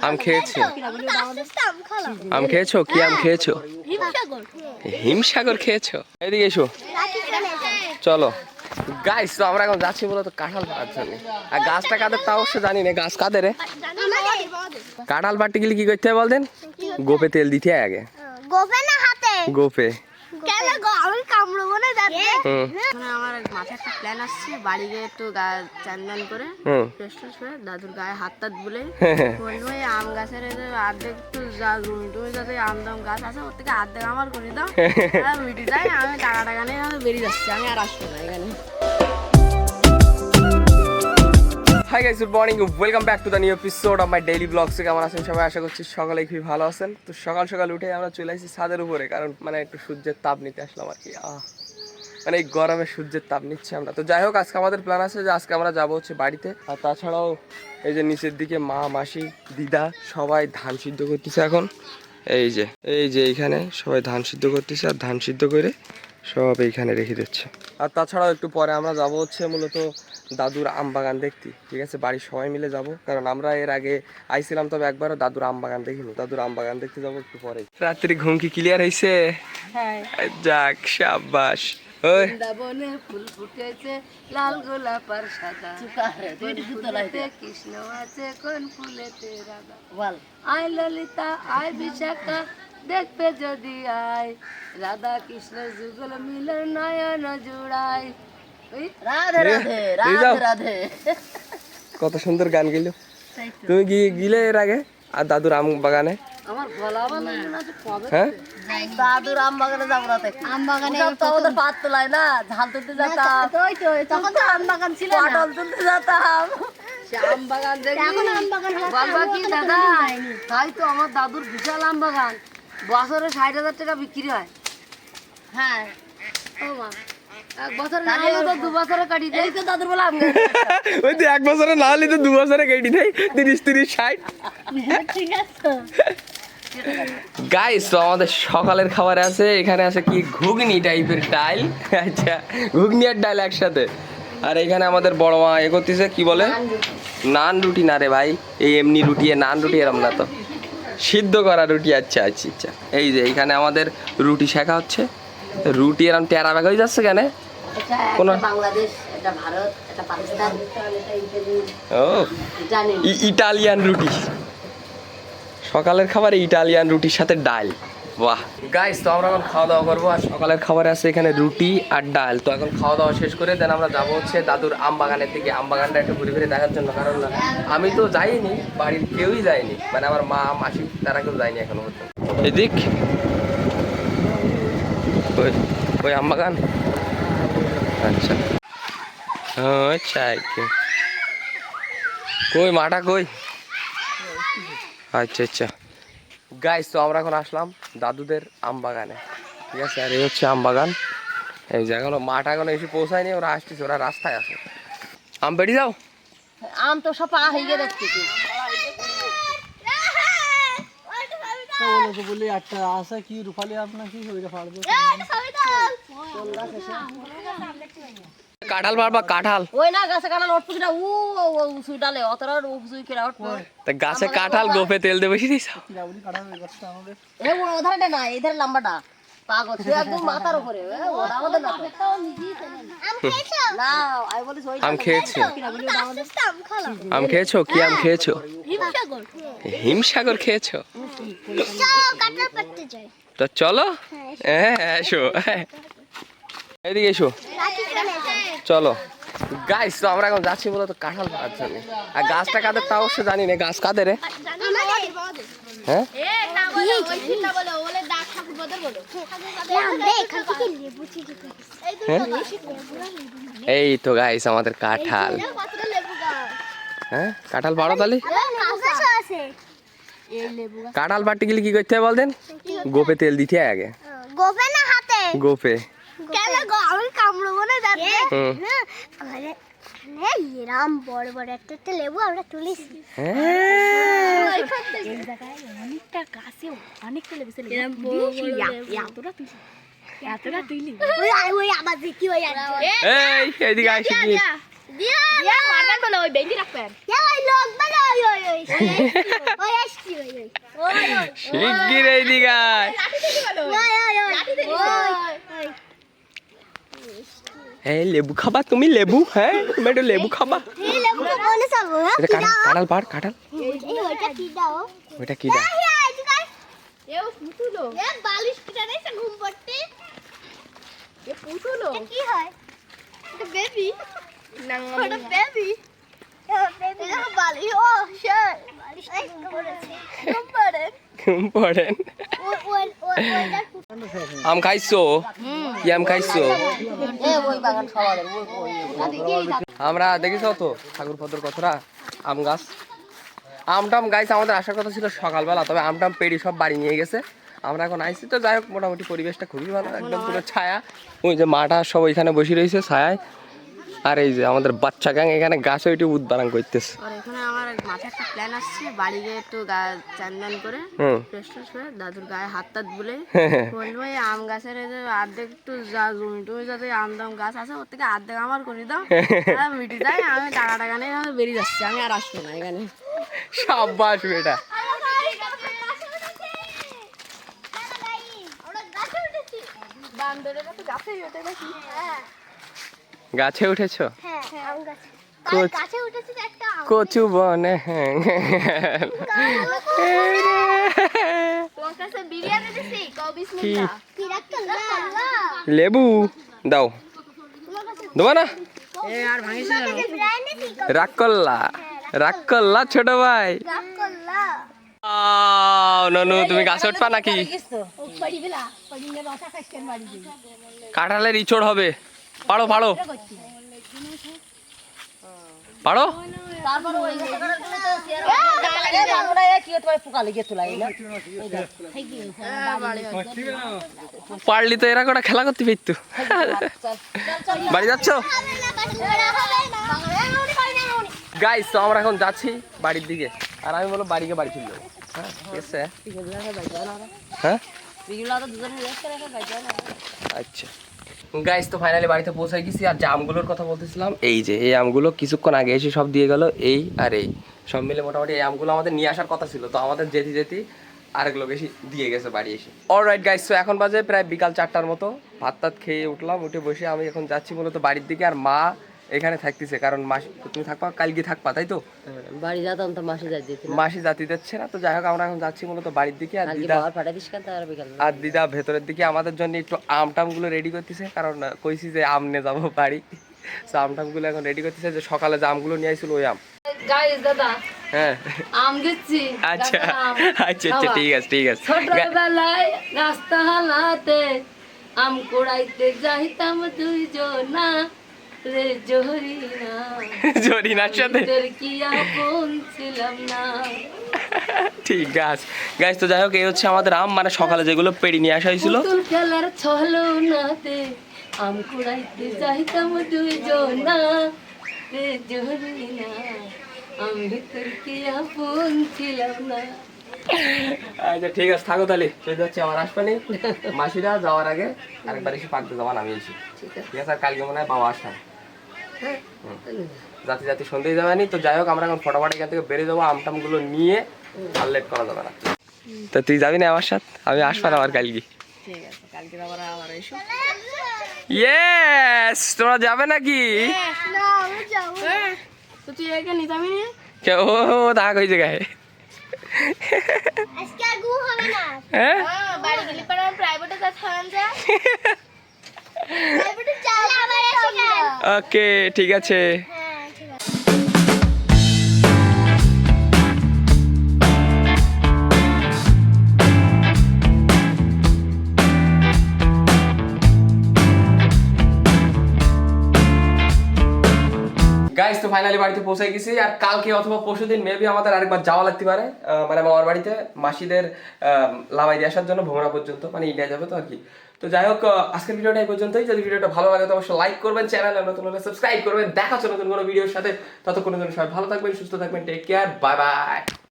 আম খেয়েছো? আম খেয়েছো? কি আম খেয়েছো? হিমসাগর খেয়েছো? এদিকে এসো, চলো। গাইস, তো আমরা এখন যাচ্ছি বলতো কাঁঠাল পাড়ার জন্য। আর গাছটা কাদের তা অবশ্য জানি না, গাছ কাদের? কাঁঠাল পাড়তে গেলে কি করতে হবে বলতেন? গোপে তেল দিতে হয় আগে। গোপে না হাতে? গোপে। কেন গো, আমি কামড়বো না দাঁতে? আমার মাথায় একটা প্ল্যান আসছে, বাড়ি গিয়ে একটু চান করে ফ্রেশ করে দাদুর গায়ে হাত টাত বলে বলবো এই আম গাছের অর্ধেক তো যা তুমি যাতে আম দাম গাছ আছে ওর থেকে অর্ধেক আমার করে দাও, আর মিটি যায়। আমি টাকা নিয়ে আমি বেরিয়ে যাচ্ছি, আমি আর আসবো না এখানে। Hi guys, good morning, welcome back to the new episode of my daily blogs. কেমন আছেন সবাই? আশা করছি সকালে খুবই ভালো আছেন। তো সকাল সকাল উঠে আমরা চলে আসি ছাদের উপরে, কারণ মানে একটু সূর্যের তাপ নিতে আসলাম আর কি। মানে এই গরমে সূর্যের তাপ নিচ্ছে আমরা। তো যাই হোক, আজকে আমাদের প্ল্যান আছে যে আজকে আমরা যাবো হচ্ছে বাড়িতে। আর তাছাড়াও এই যে নিচের দিকে মা, মাসি, দিদা সবাই ধান সিদ্ধ করতেছে এখন। এই যে এইখানে সবাই ধান সিদ্ধ করতেছে, আর ধান সিদ্ধ করে সব এইখানে রেখে দিচ্ছে। আর তাছাড়াও একটু পরে আমরা যাব হচ্ছে মূলত দাদুর আম বাগান দেখতে। ঠিক আছে, বাড়ির সবাই মিলে যাব, কারণ আমরা এর আগে আইছিলাম, তবে একবারও দাদুর আম বাগান দেখিনি। দাদুর আম বাগান দেখতে যাবো একটু পরে। রাত্রি ঘুম কি ক্লিয়ার হয়েছে? যাক, শাবাশ। বৃন্দাবনে ফুল ফুটেছে লাল গোলাপ আর সাদা, কৃষ্ণ আছে কোন ফুলেতে রাধা। আয় ললিতা আয় বিশাখা দেখবে যদি আয়, রাধা কৃষ্ণ যুগল মিলন নয়ন জুড়ায়। রাধে রাধে রাধে রাধে। কত সুন্দর গান গেল। তুমি গিলে এর আগে আর দাদুর আম বাগানে? আমার গলা ভালো না, কবে হ্যাঁ দাদুর আম বাগানে যাবো রাতে। আম বাগানে তো আমাদের পাত তোলায় না, ঝাল তুলতে যেতাম। তখন তো আম বাগান ছিল না, পটল তুলতে যেতাম। আম বাগান দেখি বলবা কি দাদা, তাই তো আমার দাদুর বিশাল আম বাগান, বছরে 60,000 টাকা বিক্রি হয়। হ্যাঁ ও মা, এক বছরে না হলে তো 2 বছরে কাটি দেয়। তো দাদুর বলে আম ওই তো 1 বছরে না হলে তো 2 বছরে কেটে দেয়, 30 60। ঠিক আছে গাইস, তো আমাদের সকালের খাবারে আছে, এখানে আছে কি ঘুগনি টাইপের ডাল। আচ্ছা, ঘুগনি আর ডাল একসাথে। আর এখানে আমাদের বড় মা এ করতেছে, কি বলে, নান রুটি। না রে ভাই, এই এমনি রুটি, নান রুটি এরম না তো, সিদ্ধ করা রুটি। আচ্ছা আচ্ছা আচ্ছা। এই যে এখানে আমাদের রুটি শেখা হচ্ছে। রুটি এরম টেরা ব্যাগ হয়ে যাচ্ছে কেন? কোন বাংলাদেশ, এটা ভারত, এটা পাকিস্তান। ও, ইটালিয়ান রুটি। সকালের খাবারে ইটালিয়ান রুটির সাথে ডাল। বাহ গাইস, তো আমরা এখন খাওয়া দাওয়া করবো। আর সকালের খাবারে আছে এখানে রুটি আর ডাল। তো এখন খাওয়া দাওয়া শেষ করে দেন আমরা যাবো হচ্ছে দাদুর আম বাগানের দিকে, আম বাগানটা একটু ঘুরে ঘুরে দেখার জন্য। কারণ আমি তো যাইনি, বাড়ির কেউই যায়নি, মানে আমার মা, মাসি তারা কেউ যায়নি এখনো পর্যন্ত। এদিক ওই আম বাগান। আচ্ছা আচ্ছা, কই মাটা কই? আচ্ছা আচ্ছা গাইস, তো আমরা এখন আসলাম দাদুদের আম বাগানে। ঠিক আছে, আর এই হচ্ছে আম বাগান। এই যে এখনো মাঠা এখনো এসে পৌঁছায়নি, ওরা আসতেছে, ওরা রাস্তায় আছে। আম পেড়ি যাও। আম তো সব হয়ে গিয়ে দেখতেছি। বলি একটা আছে কি রূপালি আপনার কি ওইটা পারবো। কাঁঠাল পারবা? কাঁঠাল ওই না গাছে কাঁঠাল উঠতো সেটা ও উঁচু ডালে অতটা উঁচু কেরা উঠতো। তা গাছে কাঁঠাল গোপে তেল দিয়ে বেশি দিয়েছ? এ ওধারটা না, এই ধারে লম্বাটা পাগল, সে একদম মাথার উপরে। ওরা আমাদের না না, আমি বলি ওই আম খেয়েছো? আম খেয়েছো? কি আম খেয়েছো? হিমসাগর খেয়েছো? কাঁঠাল পাড়তে যাই। তো চলো, হ্যাঁ এসো, এদিকে এসো, চলো। গাইস, তো আমরা এখন যাচ্ছি বলতো কাঁঠাল পাড়ার জন্য। আর গাছটা কাদের তা অবশ্য জানি না, গাছ কাদের? হ্যাঁ এই তো গাইস আমাদের কাঁঠাল। হ্যাঁ, কাঁঠাল পাড়ো তাহলে। কাঁঠাল পাড়তে গেলে কি করতে হবে বলতেন? গোপে তেল দিতে হয় আগে। গোপে না হাতে? গোপে। কেন গো, আমি কামড়বো না দাঁতে? এরম বড় বড় একটা লেবু আমরা তুলেছি। অনেকটা গাছে অনেকটা লেবু ছিল, এতটা তুলি। ওই আবার দেখি ওই এই এদিকে আইসি কি দিয়া মারবেন বলে ওই বেঞ্চি রাখবেন ওই লোক বলে ওই ওই ওই ওই আসছি ওই ওই ওই শিগগির এই দিগায় ওই ওই ওই এই লেবু খাবা তুমি লেবু হ্যাঁ তুমি একটু লেবু খাবা এই লেবু কোনে চাবো এটা কাঁঠাল পাড় কাঁঠাল এই ওইটা কি দাও ওইটা কি দা এ পুতুলো এ বালিশ কিটা নেছে ঘুম পড়তে এ পুতুলো কি হয় এটা বেবি না এটা বেবি এটা বালি ও শিট বালিশ ঘুম পড়েছে ঘুম পড়ে ঘুম পড়েন ওইটা আম খাইছো কি আম খাইছো ওই বাগান সবার আমরা দেখিছো তো ঠাকুর পদ্মর কথাটা আম গাছ আমটাম গাইছে আমাদের আসার কথা ছিল সকালবেলা, তবে আমটাম পেড়ি সব বাড়ি নিয়ে গেছে। আমরা এখন আইছি তো যাই হোক, মোটামুটি পরিবেশটা খুবই ভালো, একদম পুরো ছায়া। ওই যে মাটা সব ওইখানে বসে রয়েছে ছায়ায়, আর এই যে আমাদের বাচ্চা গ্যাং এখানে গাছে ওইটি উদ্বারণ করতেছে। আর এখানে আমার মাথায় একটা প্ল্যান আসছে, বাড়ি গিয়ে একটু চান্দান করে ফ্রেশ ট্রেশ হয়ে দাদুর গায়ে হাত টাত বলে বলবো এই আম গাছের এই যে অর্ধেক একটু যা জমি টমি যাতে আম দাম গাছ আছে ওর থেকে অর্ধেক আমার করে দাও, মিটে যায়, আমি টাকা টাকা নেই, আমি বেরিয়ে যাচ্ছি, আমি আর আসবো না এখানে। সাব্বাস বেটা। গাছে উঠেছো? গাছে উঠেছে একটা আম কচু বনে তোমার কাছে বিরিয়ানি দিছি কও বিসমিল্লাহ কি রাখতো না লেবু দাও দেবো না, এই আর ভাঙিস না বিরিয়ানি দিছি রাগ করলা ছোট ভাই। রাখ করলা ননু তুমি গাছে উঠবা নাকি? পড়ি বিলা পড়ি নে রসা খাইছেন বাড়ি দি কাঁঠালের ইচড় হবে, পাড়ো পাড়ো পাড়ো। তারপর ওই কি তোমার পোকা লেগে তোলাই না পারলি তো এরা কটা খেলা করতে পারতো। বাড়ি যাচ্ছ গাইস? তো আমরা এখন যাচ্ছি বাড়ির দিকে, আর আমি বলবো বাড়িকে বাড়ি ফিরলো। হ্যাঁ ঠিক আছে, হ্যাঁ আচ্ছা গাইস। তো ফাইনালি বাড়িতে পৌঁছে গেছি, আর যে আমগুলোর কথা বলতেছিলাম, এই যে এই আমগুলো কিছুক্ষণ আগে এসে সব দিয়ে গেল, এই আর এই সব মিলে মোটামুটি এই আমগুলো আমাদের নিয়ে আসার কথা ছিল, তো আমাদের যেতে যেতে আরেকগুলো বেশি দিয়ে গেছে বাড়ি এসে। অলরাইট গাইস, তো এখন বাজে প্রায় বিকাল 4টার মতো, ভাত টাত খেয়ে উঠলাম, উঠে বসে আমি এখন যাচ্ছি মূলত বাড়ির দিকে। আর মা এখানে থাকতেছে, কারণ মাসি তুমি থাকবা, কালকে থাকবা তাই তো? বাড়ি যেতাম তো মাসে যাই দিতে মাসি জাতি দিচ্ছে না, তো যাই হোক আমরা এখন যাচ্ছি মূলত বাড়ির দিকে। আর দিদা ফাটাইস কেন আর বিকাল আর দিদা ভেতরের দিকে আমাদের জন্য একটু আমটামগুলো রেডি করতেছে, কারণ কইছি যে আম নিয়ে যাবো বাড়ি, তো আমটামগুলো এখন রেডি করতেছে। যে সকালে যে আমগুলো নিয়ে আসছিল ওই আম। গাইস দাদা হ্যাঁ আম দিচ্ছি। আচ্ছা আচ্ছা আচ্ছা ঠিক আছে ঠিক আছে। ছোটবেলায় রাস্তা হালাতে আম কুড়াইতে যাইতাম দুইজনা রে জহরিনা, জরিনার সাথে তোর কি আপন ছিলাম না। ঠিক আছে গাইস, তো যাই হোক এই হচ্ছে আমাদের আম, মানে সকালে যেগুলো পেড়ি নিয়ে আসা হয়েছিল। পুতুল খেলার ছলনাতে আম কুড়াইতে যাইতাম দুইজনা রে জহরিনা, আমি তোর কি আপন ছিলাম না। আচ্ছা ঠিক আছে থাকো তাহলে, চলে যাচ্ছি আমার আসবানি। মাসিরা যাওয়ার আগে আরেকবার এসে পাকতে যাওয়া নামিয়েছি, ঠিক আছে? আর কালকে মনে হয় বাবা আসলাম, জাতি জাতি সন্ধ্যেই যাবেনি। তো যাই হোক আমরা এখন ফটোফট এখান থেকে বেরিয়ে যাবো, আমটামগুলো নিয়ে আর লেট করা যাবে না। তো তুই যাবি না আমার সাথে? আমি আসবো না আমার কালকে। ঠিক আছে কালকে আবার এসো। ইয়েস, তোমরা যাবে নাকি? না আমি যাব তো তুই এখানে যাবি না? কেউ দাগ হয়ে জায়গায় আজকে আর ঘুম হবে না। হ্যাঁ বাড়ি গেলে পরে প্রাইভেটে যা থাকেন যা প্রাইভেটে চালে আবার এসে গেল। ওকে ঠিক আছে। হ্যাঁ ঠিক আছে। গাইস তো ফাইনালি বাড়িতে পৌঁছে গেছি, আর কালকে অথবা পরশুদিন মেবি আমাদের আরেকবার যাওয়া লাগতে পারে, মানে মামার বাড়িতে মাসিদের লামাই দিয়ে আসার জন্য ভোমরা পর্যন্ত, মানে ইন্ডিয়া যাবে তো আর কি। তো যাই হোক আজকের ভিডিওটা এই পর্যন্তই। যদি ভিডিওটা ভালো লাগে তো অবশ্যই লাইক করবেন, চ্যানেলে নতুন হলে সাবস্ক্রাইব করবেন। দেখা হচ্ছে নতুন কোনো ভিডিওর সাথে, ততক্ষণের জন্য সবাই ভালো থাকবেন, সুস্থ থাকবেন, টেক কেয়ার, বাই বাই।